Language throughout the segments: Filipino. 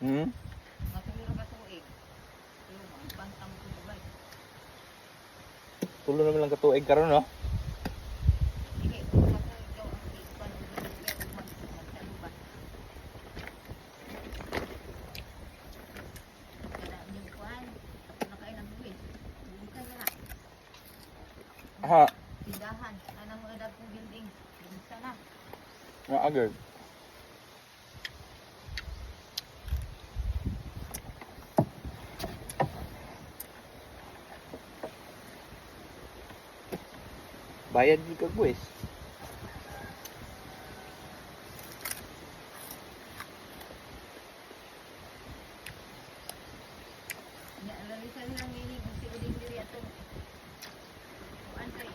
Hmm? Matuliro ka tuig. Yung ang pantang ko ba? Tulo naman lang katuig karon no? Sige, kung matuig daw ang iban o ginagawa o magsaluban. Kada yung kuhan, nakain ang buwis. Bukan na na. Aha, Tindahan, anang mga dagkong building. Bumisa na. agad. Bayad di ka buwis. Alalisan lang ini kung si Uding diri atong kuan kay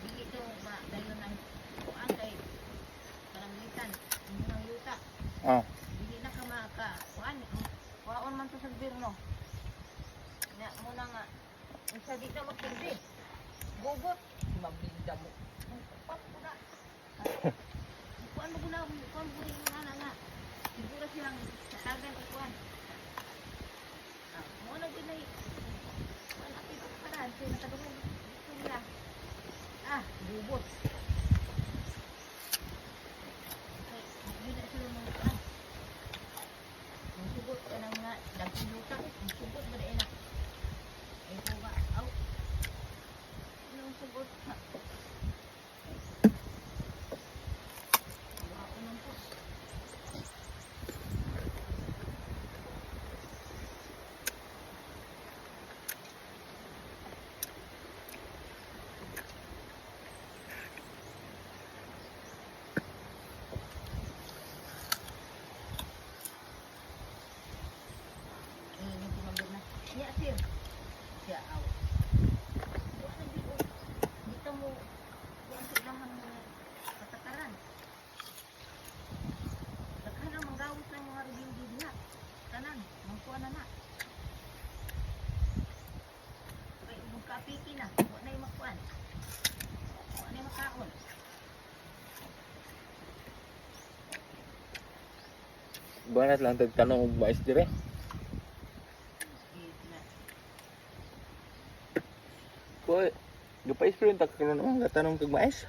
dili to ba dayon ang kuan kay palanglitan ang yuta Ah, dili na ka maka kuan kuan man to sa gobyerno na muna nga isa dito magpindi gugot mabinda mo pat ko na kuan mo guna kuan mo rin nga na siguro silang tagan o kuan mo na ginay wala kita paraan sila nakadungog nila bubot ay hindi na sila mga kuan ang sugot ka nang nga daging lutang ang sugot ba na ay ko ba aw anong sugot ha wala ko nang po niya sir siya aw wala dito mo kung silang mga patakaran daghan ang manggawit ng mga ribindi na tanan mangkuan na kay magkapiki na wala na yung makuan wala na yung makaon banat lang tagtanong og mais dire. Ko, gapais pero ta karon naman gatanong kag mais.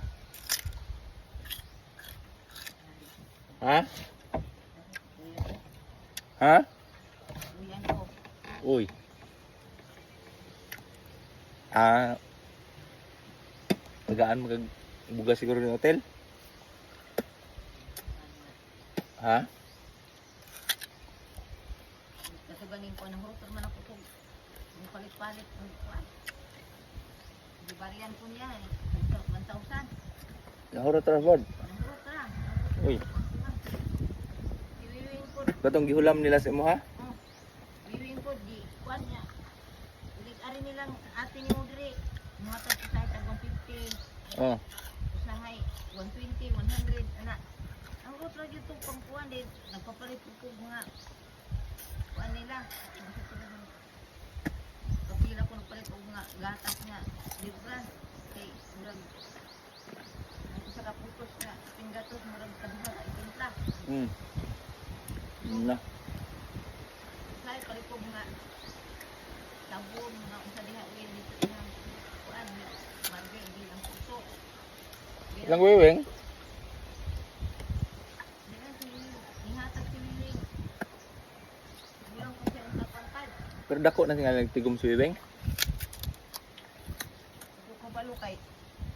Ha? Ha? uyan ko Uy. Ah, magaan magag buga siguro ng hotel. Ha? nasuganin ko ng hurot man ako kung yung palit-palit ang kuan di barian po niya 1,000 Nahuro transport. ang hurot lang Uy, iwiwin ko katong gihulam nila sa imo ha? iwiwin ko di kuan niya ulit ari nilang ate ni mo diri mga tag-isay tag 150 Oh. usahay 120 100 ana ang hurot ra gyud tong pangkuan din nagpapalit ko mga kuan nila kapila ko nagpalit og mga gatas nga libran kay murag sa kaputos nga pinggatos murag kaduha ay timpla Na. say palit ko mga sabon mga unsa diha uy dito inang kuan nga marga hindi lang puso Ilang wiwing? diha ihatag si Wiling bilang ko siya sa pangkad Pero dako na nga nagtigom sa wiwing. ko kabalo kay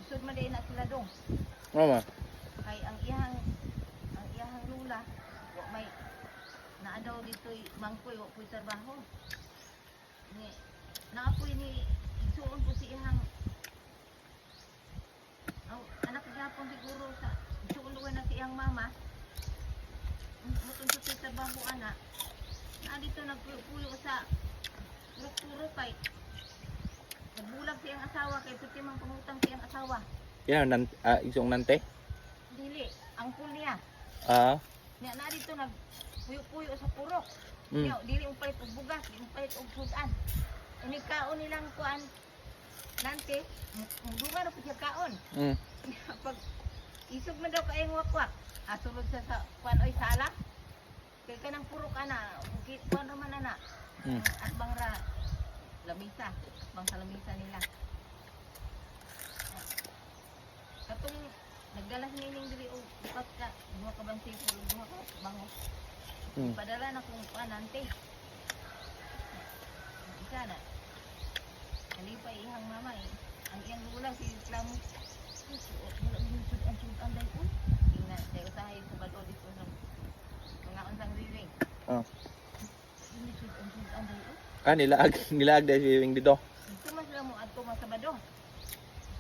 isod man din na sila dong Mama. kay ang iyahang lula wa may naadaw dito'y mangkoy wa ko'y trabaho ni naapoy ni igsuon ko si iyang ang anak gapon siguro sa igsuon luway na si iyang mama mutun sa trabaho ana na dito nagpuyo sa puro kay nagbulag si iyang asawa kay puti mang pangutang si iyang asawa Yan isong nante. dili ang pool niya Ah, niya na dito nag puyo-puyo sa purok. Mm. Niya dili ang palit og bugas, dili ang palit og sudan. Ini kaon nilang kuan nante, mudungan na po siya kaon. Pag isog man daw kaayong wakwak, asulod siya sa kuan oy sala. Kay kanang puro ka na, kuan naman na. At bang ra lamisa, bang sa lamisa nila. Katong nagdalas nining diri og upat ka, duha ka bansipo, duha ka bango. Padala na kung anante. Isa na. Kali pa ihang mama eh. Ang iyang lula si Islamo. Wala din sud ang anday ko. Tingnan, day usahay sa balo dito sa mga unsang riring. Hindi sud ang anday ko. Nilaag dahil viewing dito. Dito mas sila mo adto sa Sabado.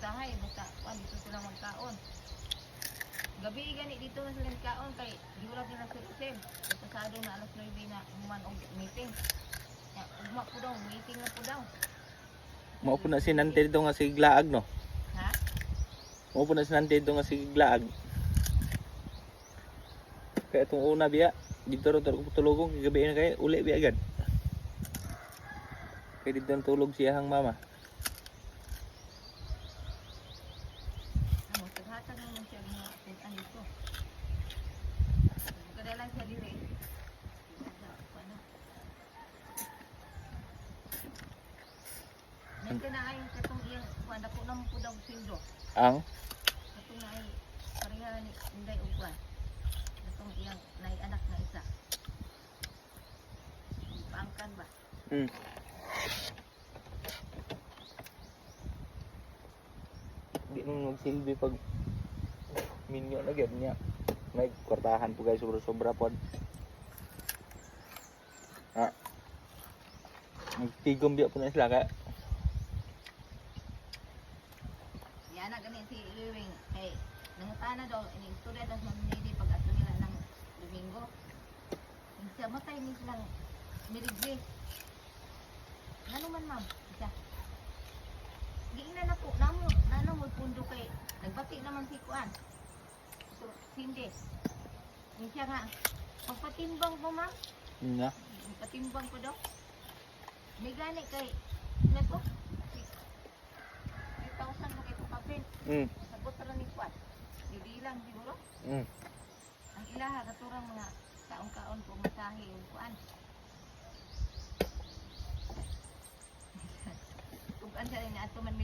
Usahay basta dito sila magkaon. Gabi gani dito na sila magkaon kay di wala din sa Rusem. Pasado na alas 9 na human og meeting. Ya, ugma po daw, meeting na po daw. Mao po na si Nante dito nga si Glaag no. Ha? Mao po na si Nante dito nga si Glaag. Kaya itong una biya, dito rin tulogong, gabi na kayo, uli biya agad. Kaya dito ang tulog siyahang mama. Ano, taghatag naman siya mga putan dito. Kadalang siya dire. Ano? Nanti na ay katong iyang kuan ako naman po daw sindo. Ang? Katong na ay pareha ni Inday og kuan. Katong iyang nay anak na isa. Paangkan ba? Di nung magsilbi pag minyo na gad niya. May kwartahan po guys, sobra-sobra po. Magtigom biya po na sila kaya. Yan na gani si Iwing. Kay nangutana daw ini istorya daw sa Manili pag ato nila ng Domingo. Siya matay ni silang mirigli. Ano man ma'am? Isa. Giingnan na po namo mo pundo kay nagbati naman si Kuan. So, hindi. Ni siya nga pagpatimbang po ma'am. Nga. Patimbang ko daw. May gani kay na to. 3,000 mo kay papel. Sagot ra ni Kuan. Hindi lang siguro. Ang ilaha katurang mga kaon-kaon po masahe yung Kuan. Ug ansa ni ato man